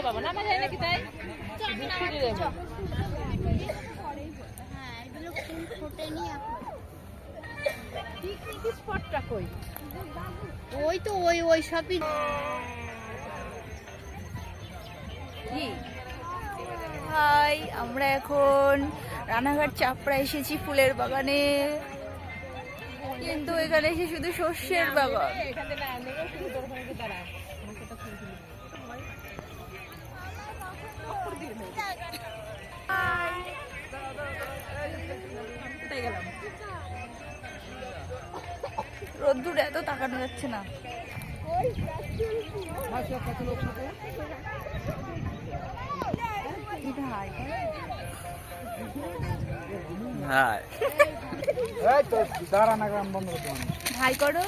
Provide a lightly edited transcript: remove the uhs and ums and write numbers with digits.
বাবা নামা যায় নাকি তাই? পিকনিক স্পটটা কই? ওই তো ওই সবই কি? হাই, আমরা এখন রানাঘাট চাপড়া এসেছি ফুলের বাগানে, কিন্তু এখানে এসে শুধু সর্ষের বাগান। এখানে না নেগো শুধু তোর ওখানে কি দাঁড়া মাথাটা ফুল দিল। কোথায় গেলাম? রোদ্দুরে এত তাকানো যাচ্ছে না। হাই। এই তো দাঁড়া না গ্রাম বন্ধ করতে। হাই করো।